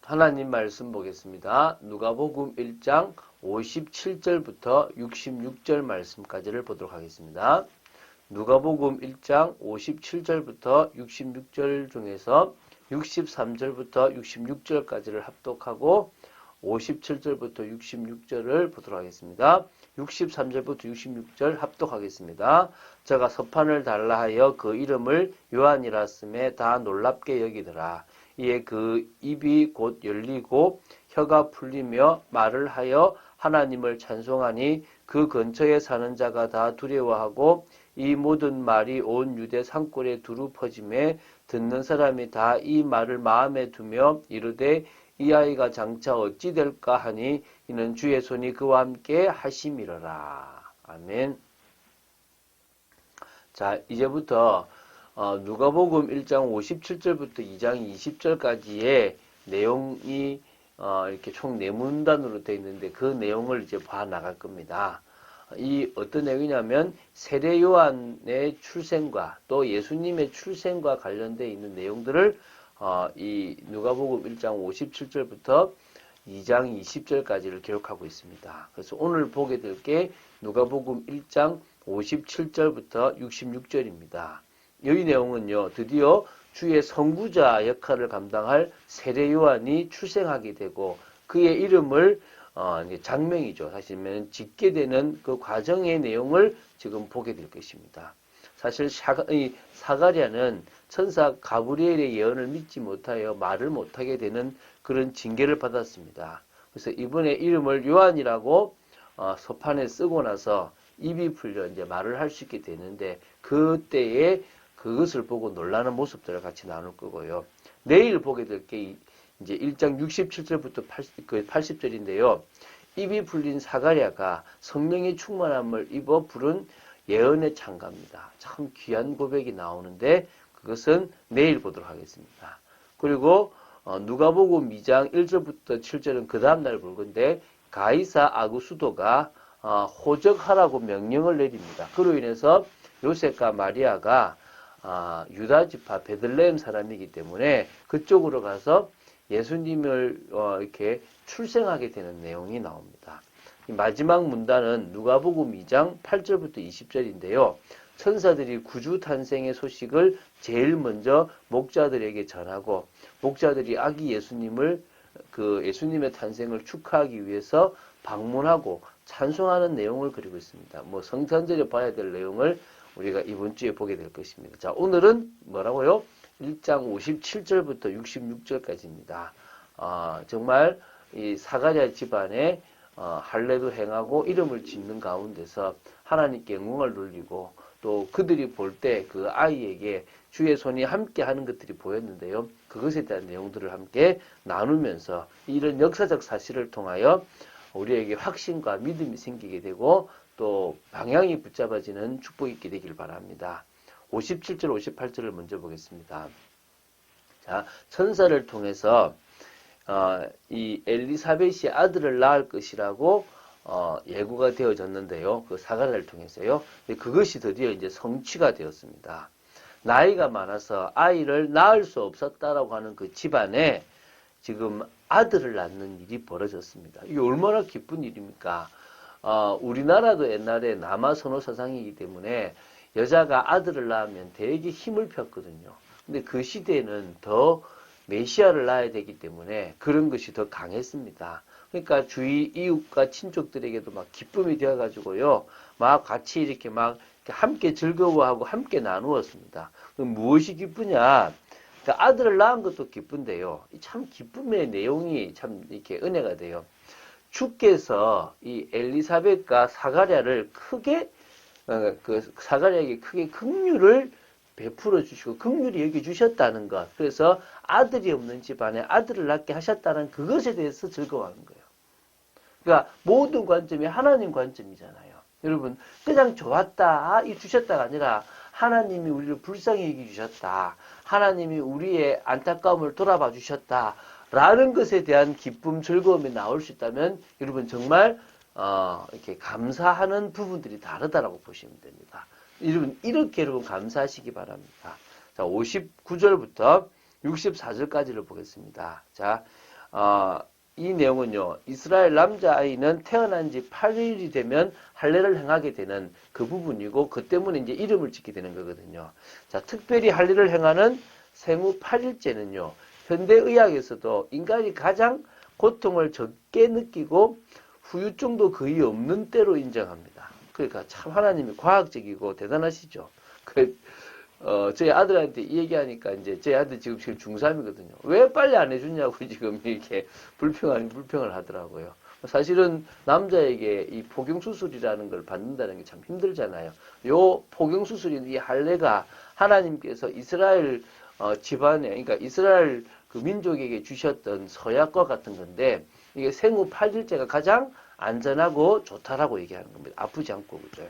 하나님 말씀 보겠습니다. 누가복음 1장 57절부터 66절 말씀까지를 보도록 하겠습니다. 누가복음 1장 57절부터 66절 중에서 63절부터 66절까지를 합독하고 57절부터 66절을 보도록 하겠습니다. 63절부터 66절 합독하겠습니다. 제가 서판을 달라 하여 그 이름을 요한이라 쓰매 다 놀랍게 여기더라. 이에 그 입이 곧 열리고 혀가 풀리며 말을 하여 하나님을 찬송하니 그 근처에 사는 자가 다 두려워하고 이 모든 말이 온 유대 산골에 두루 퍼짐에 듣는 사람이 다 이 말을 마음에 두며 이르되 이 아이가 장차 어찌 될까 하니 이는 주의 손이 그와 함께 하심이러라. 아멘. 자, 이제부터 누가복음 1장 57절부터 2장 20절까지의 내용이 이렇게 총 4문단으로 되어 있는데 그 내용을 이제 봐 나갈 겁니다. 이 어떤 내용이냐면 세례 요한의 출생과 또 예수님의 출생과 관련되어 있는 내용들을 이 누가복음 1장 57절부터 2장 20절까지를 기록하고 있습니다. 그래서 오늘 보게 될 게 누가복음 1장 57절부터 66절입니다. 이 내용은요, 드디어 주의 선구자 역할을 감당할 세례 요한이 출생하게 되고 그의 이름을 장명이죠. 사실은 짓게 되는 그 과정의 내용을 지금 보게 될 것입니다. 사실 사가랴는 천사 가브리엘의 예언을 믿지 못하여 말을 못하게 되는 그런 징계를 받았습니다. 그래서 이번에 이름을 요한이라고 서판에 쓰고 나서 입이 풀려 이제 말을 할 수 있게 되는데 그때에 그것을 보고 놀라는 모습들을 같이 나눌 거고요. 내일 보게 될 게 이제 1장 67절부터 80절인데요. 입이 풀린 사가랴가 성령의 충만함을 입어 부른 예언의 창가입니다. 참 귀한 고백이 나오는데 그것은 내일 보도록 하겠습니다. 그리고 누가복음 2장 1절부터 7절은 그 다음날 볼 건데 가이사 아구수도가 호적하라고 명령을 내립니다. 그로 인해서 요셉과 마리아가 유다 지파 베들레헴 사람이기 때문에 그쪽으로 가서 예수님을 이렇게 출생하게 되는 내용이 나옵니다. 마지막 문단은 누가복음 2장 8절부터 20절인데요. 천사들이 구주 탄생의 소식을 제일 먼저 목자들에게 전하고 목자들이 아기 예수님의 탄생을 축하하기 위해서 방문하고 찬송하는 내용을 그리고 있습니다. 성탄절에 봐야 될 내용을 우리가 이번 주에 보게 될 것입니다. 자, 오늘은 뭐라고요? 1장 57절부터 66절까지입니다. 정말 이 사가랴 집안에 할례도 행하고 이름을 짓는 가운데서 하나님께 영광을 돌리고 또 그들이 볼 때 그 아이에게 주의 손이 함께 하는 것들이 보였는데요. 그것에 대한 내용들을 함께 나누면서 이런 역사적 사실을 통하여 우리에게 확신과 믿음이 생기게 되고 또 방향이 붙잡아지는 축복이 있게 되길 바랍니다. 57절, 58절을 먼저 보겠습니다. 자, 천사를 통해서 이 엘리사벳이 아들을 낳을 것이라고 예고가 되어졌는데요. 그 사가랴를 통해서요. 그것이 드디어 이제 성취가 되었습니다. 나이가 많아서 아이를 낳을 수 없었다라고 하는 그 집안에 지금 아들을 낳는 일이 벌어졌습니다. 이게 얼마나 기쁜 일입니까? 우리나라도 옛날에 남아선호 사상이기 때문에 여자가 아들을 낳으면 되게 힘을 폈거든요. 근데 그 시대에는 더 메시아를 낳아야 되기 때문에 그런 것이 더 강했습니다. 그러니까 주위 이웃과 친족들에게도 막 기쁨이 되어가지고요. 막 같이 이렇게 막 함께 즐거워하고 함께 나누었습니다. 그럼 무엇이 기쁘냐? 그러니까 아들을 낳은 것도 기쁜데요. 참 기쁨의 내용이 참 이렇게 은혜가 돼요. 주께서 이 엘리사벳과 사가랴를 크게 사가랴에게 크게 긍휼을 베풀어 주시고 긍휼히 여겨 주셨다는 것. 그래서 아들이 없는 집안에 아들을 낳게 하셨다는 그것에 대해서 즐거워하는 거예요. 그러니까 모든 관점이 하나님 관점이잖아요. 여러분 그냥 좋았다 이 주셨다가 아니라 하나님이 우리를 불쌍히 여겨 주셨다. 하나님이 우리의 안타까움을 돌아봐 주셨다. 라는 것에 대한 기쁨, 즐거움이 나올 수 있다면 여러분 정말 이렇게 감사하는 부분들이 다르다라고 보시면 됩니다. 이렇게 감사하시기 바랍니다. 자, 59절부터 64절까지를 보겠습니다. 자, 이 내용은요, 이스라엘 남자아이는 태어난 지 8일이 되면 할례를 행하게 되는 그 부분이고, 그 때문에 이제 이름을 짓게 되는 거거든요. 자, 특별히 할례를 행하는 생후 8일째는요, 현대의학에서도 인간이 가장 고통을 적게 느끼고 후유증도 거의 없는 때로 인정합니다. 그러니까 참 하나님이 과학적이고 대단하시죠. 저희 아들한테 이 얘기하니까 이제 저희 아들 지금 중3이거든요. 왜 빨리 안 해주냐고 지금 이렇게 불평을 하더라고요. 사실은 남자에게 이 포경수술이라는 걸 받는다는 게 참 힘들잖아요. 요 포경수술인 이 할례가 하나님께서 이스라엘 집안에, 그러니까 이스라엘 그 민족에게 주셨던 서약과 같은 건데, 이게 생후 8일째가 가장 안전하고 좋다라고 얘기하는 겁니다. 아프지 않고, 그죠?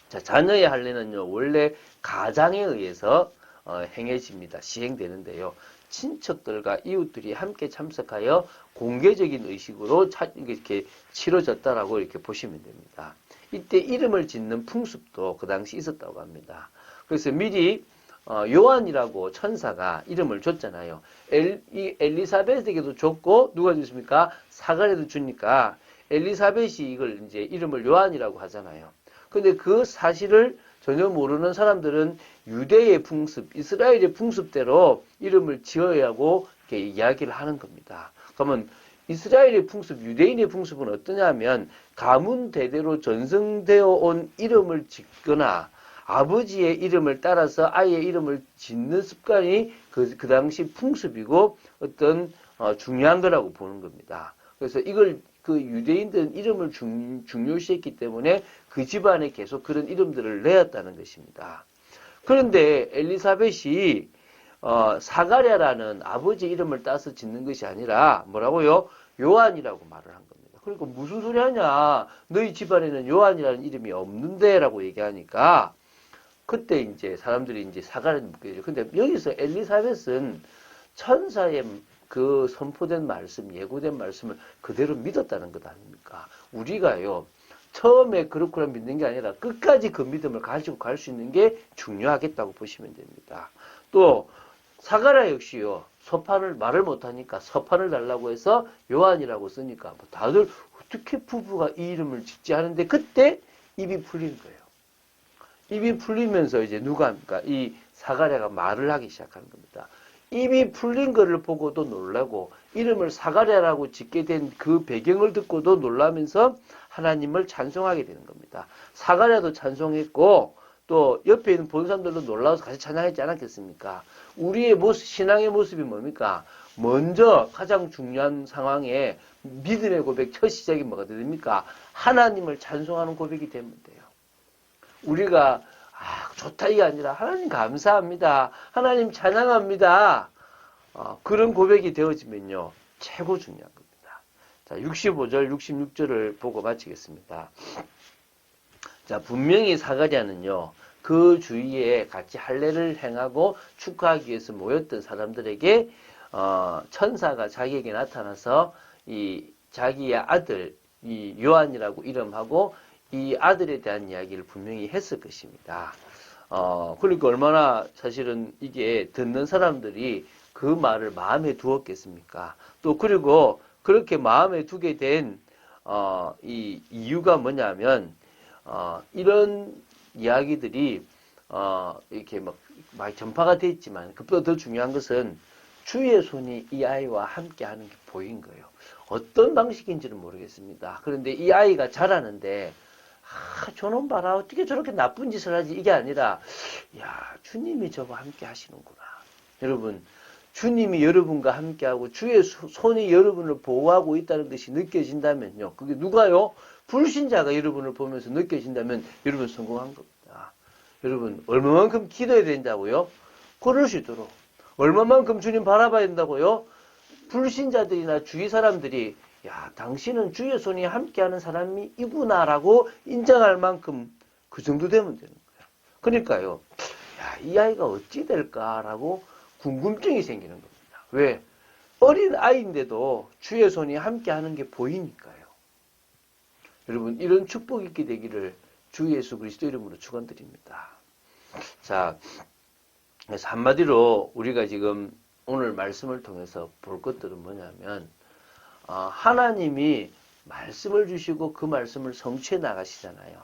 자, 자녀의 할례는요, 원래 가장에 의해서 행해집니다. 시행되는데요. 친척들과 이웃들이 함께 참석하여 공개적인 의식으로 이렇게 치러졌다라고 이렇게 보시면 됩니다. 이때 이름을 짓는 풍습도 그 당시 있었다고 합니다. 그래서 미리 요한이라고 천사가 이름을 줬잖아요. 이 엘리사벳에게도 줬고, 누가 줬습니까? 사가랴도 주니까 엘리사벳이 이걸 이제 이름을 요한이라고 하잖아요. 근데 그 사실을 전혀 모르는 사람들은 유대의 풍습, 이스라엘의 풍습대로 이름을 지어야 하고 이렇게 이야기를 하는 겁니다. 그러면 이스라엘의 풍습, 유대인의 풍습은 어떠냐면 가문 대대로 전승되어 온 이름을 짓거나 아버지의 이름을 따라서 아이의 이름을 짓는 습관이 그 당시 풍습이고 어떤 중요한 거라고 보는 겁니다. 그래서 이걸 그 유대인들은 이름을 중요시했기 때문에 그 집안에 계속 그런 이름들을 내었다는 것입니다. 그런데 엘리사벳이 사가랴라는 아버지 이름을 따서 짓는 것이 아니라 뭐라고요? 요한이라고 말을 한 겁니다. 그러니까 무슨 소리 하냐? 너희 집안에는 요한이라는 이름이 없는데라고 얘기하니까 그때 이제 사람들이 이제 사가랴를 묻게 되죠. 근데 여기서 엘리사벳은 천사의 그 선포된 말씀, 예고된 말씀을 그대로 믿었다는 것 아닙니까? 우리가요, 처음에 그렇구나 믿는 게 아니라 끝까지 그 믿음을 가지고 갈 수 있는 게 중요하겠다고 보시면 됩니다. 또 사가랴 역시요, 말을 못하니까 서판을 달라고 해서 요한이라고 쓰니까 뭐 다들 어떻게 부부가 이 이름을 짓지 하는데 그때 입이 풀린 거예요. 입이 풀리면서 이제 누가 합니까? 이 사가랴가 말을 하기 시작하는 겁니다. 입이 풀린 것을 보고도 놀라고 이름을 사가랴라고 짓게 된 그 배경을 듣고도 놀라면서 하나님을 찬송하게 되는 겁니다. 사가랴도 찬송했고 또 옆에 있는 본 사람들도 놀라워서 같이 찬양했지 않았겠습니까? 우리의 신앙의 모습이 뭡니까? 먼저 가장 중요한 상황에 믿음의 고백 첫 시작이 뭐가 됩니까? 하나님을 찬송하는 고백이 되면 돼요. 우리가 좋다 이게 아니라 하나님 감사합니다. 하나님 찬양합니다. 그런 고백이 되어지면요. 최고 중요한 겁니다. 자, 65절, 66절을 보고 마치겠습니다. 자, 분명히 사가랴는요. 그 주위에 같이 할례를 행하고 축하하기 위해서 모였던 사람들에게 천사가 자기에게 나타나서 이 자기의 아들 이 요한이라고 이름하고 이 아들에 대한 이야기를 분명히 했을 것입니다. 그러니까 얼마나 사실은 이게 듣는 사람들이 그 말을 마음에 두었겠습니까? 또 그리고 그렇게 마음에 두게 된 이 이유가 뭐냐면 이런 이야기들이 이렇게 막 많이 전파가 돼 있지만 그보다 더 중요한 것은 주의 손이 이 아이와 함께 하는 게 보인 거예요. 어떤 방식인지는 모르겠습니다. 그런데 이 아이가 자라는데 저놈 봐라 어떻게 저렇게 나쁜 짓을 하지 이게 아니라 야 주님이 저와 함께 하시는구나. 여러분 주님이 여러분과 함께하고 주의 손이 여러분을 보호하고 있다는 것이 느껴진다면요. 그게 누가요? 불신자가 여러분을 보면서 느껴진다면 여러분 성공한 겁니다. 여러분 얼마만큼 기도해야 된다고요? 그럴 수 있도록 얼마만큼 주님 바라봐야 된다고요? 불신자들이나 주위 사람들이 야 당신은 주의 손이 함께하는 사람이구나라고 인정할 만큼 그 정도 되면 되는 거예요. 그러니까요. 야, 이 아이가 어찌 될까라고 궁금증이 생기는 겁니다. 왜? 어린 아이인데도 주의 손이 함께하는 게 보이니까요. 여러분 이런 축복 있게 되기를 주 예수 그리스도 이름으로 축원드립니다. 자, 그래서 한마디로 우리가 지금 오늘 말씀을 통해서 볼 것들은 뭐냐면 하나님이 말씀을 주시고 그 말씀을 성취해 나가시잖아요.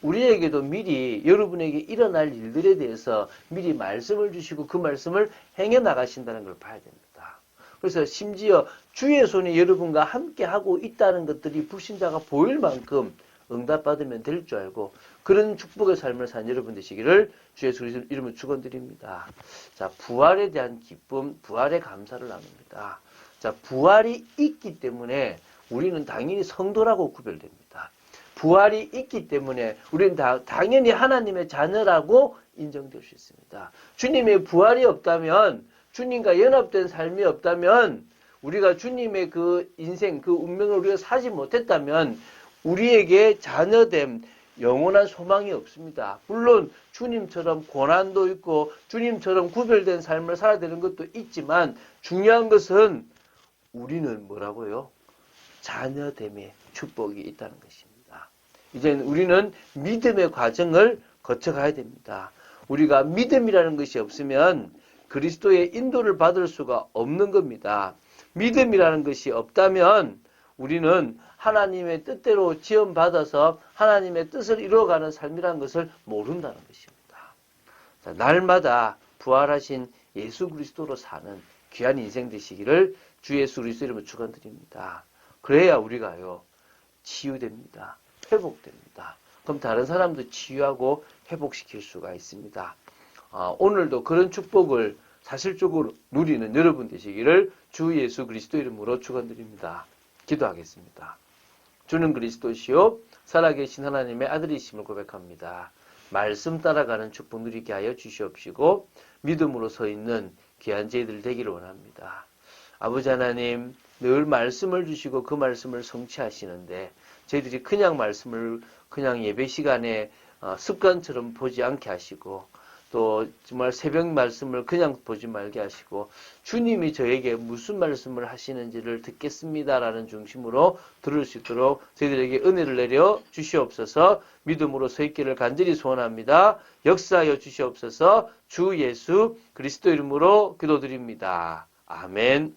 우리에게도 미리 여러분에게 일어날 일들에 대해서 미리 말씀을 주시고 그 말씀을 행해 나가신다는 걸 봐야 됩니다. 그래서 심지어 주의 손이 여러분과 함께 하고 있다는 것들이 불신자가 보일 만큼 응답받으면 될 줄 알고 그런 축복의 삶을 산 여러분 되시기를 주 예수 그리스도 이름으로 축원드립니다. 자, 부활에 대한 기쁨, 부활의 감사를 나눕니다. 자, 부활이 있기 때문에 우리는 당연히 성도라고 구별됩니다. 부활이 있기 때문에 우리는 당연히 하나님의 자녀라고 인정될 수 있습니다. 주님의 부활이 없다면, 주님과 연합된 삶이 없다면, 우리가 주님의 그 인생, 그 운명을 우리가 사지 못했다면 우리에게 자녀됨, 영원한 소망이 없습니다. 물론 주님처럼 고난도 있고 주님처럼 구별된 삶을 살아야 되는 것도 있지만 중요한 것은 우리는 뭐라고요? 자녀됨의 축복이 있다는 것입니다. 이제 우리는 믿음의 과정을 거쳐가야 됩니다. 우리가 믿음이라는 것이 없으면 그리스도의 인도를 받을 수가 없는 겁니다. 믿음이라는 것이 없다면 우리는 하나님의 뜻대로 지원받아서 하나님의 뜻을 이루어가는 삶이라는 것을 모른다는 것입니다. 자, 날마다 부활하신 예수 그리스도로 사는 귀한 인생 되시기를 주 예수 그리스도 이름으로 축원드립니다. 그래야 우리가요 치유됩니다. 회복됩니다. 그럼 다른 사람도 치유하고 회복시킬 수가 있습니다. 오늘도 그런 축복을 사실적으로 누리는 여러분 되시기를 주 예수 그리스도 이름으로 축원드립니다. 기도하겠습니다. 주는 그리스도시요 살아계신 하나님의 아들이심을 고백합니다. 말씀 따라가는 축복 누리게 하여 주시옵시고 믿음으로 서 있는 귀한 저희들 되기를 원합니다. 아버지 하나님 늘 말씀을 주시고 그 말씀을 성취하시는데 저희들이 그냥 말씀을 그냥 예배 시간에 습관처럼 보지 않게 하시고 또 정말 새벽 말씀을 그냥 보지 말게 하시고 주님이 저에게 무슨 말씀을 하시는지를 듣겠습니다라는 중심으로 들을 수 있도록 저희들에게 은혜를 내려 주시옵소서. 믿음으로 서 있기를 간절히 소원합니다. 역사하여 주시옵소서. 주 예수 그리스도 이름으로 기도드립니다. 아멘.